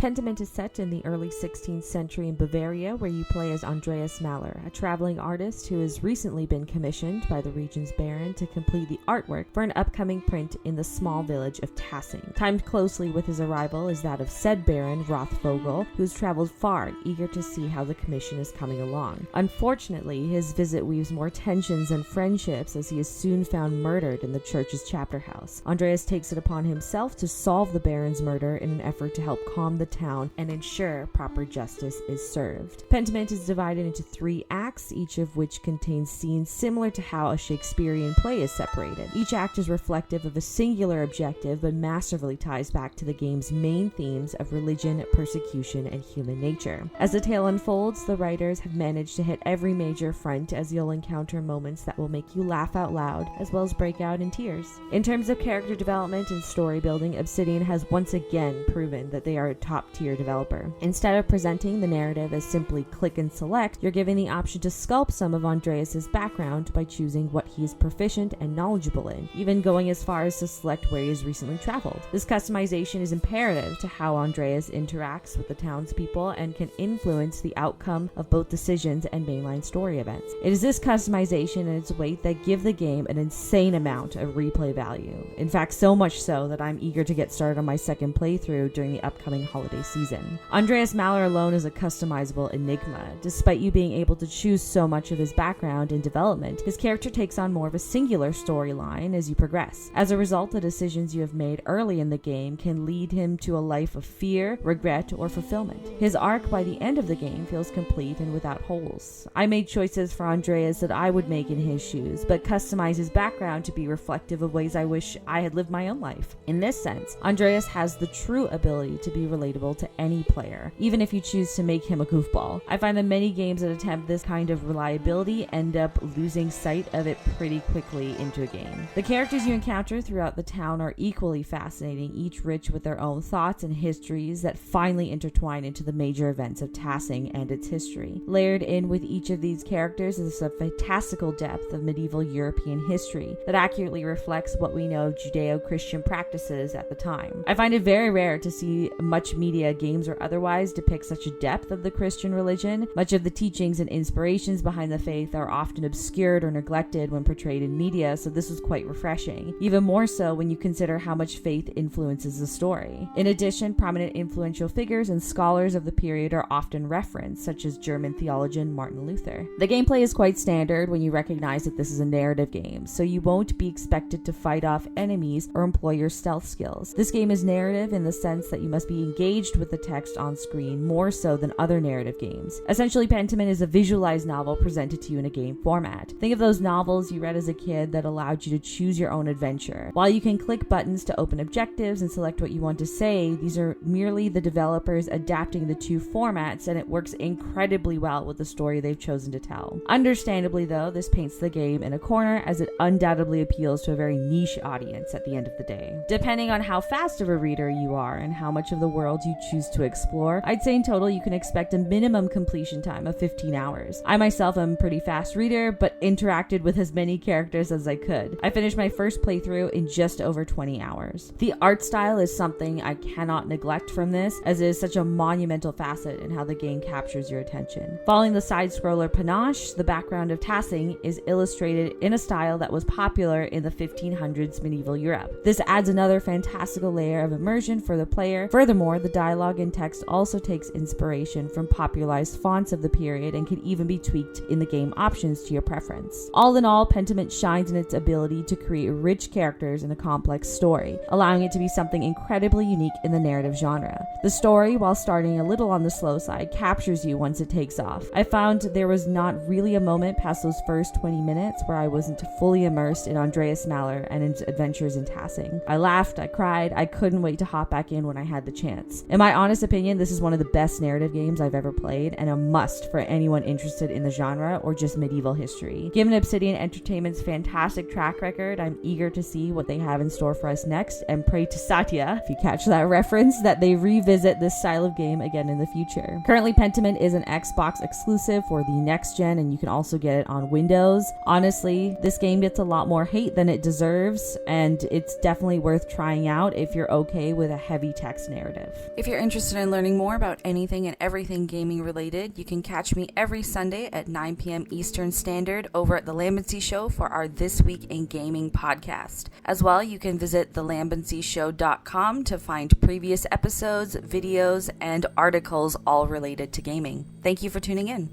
Pentiment is set in the early 16th century in Bavaria, where you play as Andreas Maler, a traveling artist who has recently been commissioned by the region's baron to complete the artwork for an upcoming print in the small village of Tassing. Timed closely with his arrival is that of said baron, Rothvogel, who has traveled far, eager to see how the commission is coming along. Unfortunately, his visit weaves more tensions and friendships as he is soon found murdered in the church's chapter house. Andreas takes it upon himself to solve the baron's murder in an effort to help calm the town and ensure proper justice is served. Pentiment is divided into 3 acts, each of which contains scenes similar to how a Shakespearean play is separated. Each act is reflective of a singular objective, but masterfully ties back to the game's main themes of religion, persecution, and human nature. As the tale unfolds, the writers have managed to hit every major front, as you'll encounter moments that will make you laugh out loud, as well as break out in tears. In terms of character development and story building, Obsidian has once again proven that they are a top-tier developer. Instead of presenting the narrative as simply click and select, you're given the option to sculpt some of Andreas's background by choosing what he is proficient and knowledgeable in, even going as far as to select where he has recently traveled. This customization is imperative to how Andreas interacts with the townspeople and can influence the outcome of both decisions and mainline story events. It is this customization and its weight that give the game an insane amount of replay value. In fact, so much so that I'm eager to get started on my second playthrough during the upcoming holiday season. Andreas Maler alone is a customizable enigma. Despite you being able to choose so much of his background and development, his character takes on more of a singular storyline as you progress. As a result, the decisions you have made early in the game can lead him to a life of fear, regret, or fulfillment. His arc by the end of the game feels complete and without holes. I made choices for Andreas that I would make in his shoes, but customize his background to be reflective of ways I wish I had lived my own life. In this sense, Andreas has the true ability to be relatable to any player, even if you choose to make him a goofball. I find that many games that attempt this kind of reliability end up losing sight of it pretty quickly into a game. The characters you encounter throughout the town are equally fascinating, each rich with their own thoughts and histories that finally intertwine into the major events of Tassing and its history. Layered in with each of these characters is a fantastical depth of medieval European history that accurately reflects what we know of Judeo-Christian practices at the time. I find it very rare to see much media, games or otherwise, depict such a depth of the Christian religion. Much of the teachings and inspirations behind the faith are often obscured or neglected when portrayed in media, so this was quite refreshing. Even more so when you consider how much faith influences the story. In addition, prominent influential figures and scholars of the period are often referenced, such as German theologian Martin Luther. The gameplay is quite standard when you recognize that this is a narrative game, so you won't be expected to fight off enemies or employ your stealth skills. This game is narrative in the sense that you must be engaged with the text on screen more so than other narrative games. Essentially, Pentiment is a visualized novel presented to you in a game format. Think of those novels you read as a kid that allowed you to choose your own adventure. While you can click buttons to open objectives and select what you want to say, these are merely the developers adapting the 2 formats, and it works incredibly well with the story they've chosen to tell. Understandably though, this paints the game in a corner, as it undoubtedly appeals to a very niche audience at the end of the day. Depending on how fast of a reader you are and how much of the world you choose to explore, I'd say in total you can expect a minimum completion time of 15 hours. I myself am a pretty fast reader, but interacted with as many characters as I could. I finished my first playthrough in just over 20 hours. The art style is something I cannot neglect from this, as it is such a monumental facet in how the game captures your attention. Following the side-scroller panache, the background of Tassing is illustrated in a style that was popular in the 1500s medieval Europe. This adds another fantastical layer of immersion for the player. Furthermore, the dialogue and text also takes inspiration from popularized fonts of the period and can even be tweaked in the game options to your preference. All in all, Pentiment shines in its ability to create rich characters and a complex story, allowing it to be something incredibly unique in the narrative genre. The story, while starting a little on the slow side, captures you once it takes off. I found there was not really a moment past those first 20 minutes where I wasn't fully immersed in Andreas Maler and his adventures in Tassing. I laughed, I cried, I couldn't wait to hop back in when I had the chance. In my honest opinion, this is one of the best narrative games I've ever played, and a must for anyone interested in the genre or just medieval history. Given Obsidian Entertainment's fantastic track record, I'm eager to see what they have in store for us next, and pray to Satya, if you catch that reference, that they revisit this style of game again in the future. Currently, Pentiment is an Xbox exclusive for the next gen, and you can also get it on Windows. Honestly, this game gets a lot more hate than it deserves, and it's definitely worth trying out if you're okay with a heavy text narrative. If you're interested in learning more about anything and everything gaming related, you can catch me every Sunday at 9 p.m. Eastern Standard over at The Lambency Show for our This Week in Gaming podcast. As well, you can visit thelambencyshow.com to find previous episodes, videos, and articles all related to gaming. Thank you for tuning in.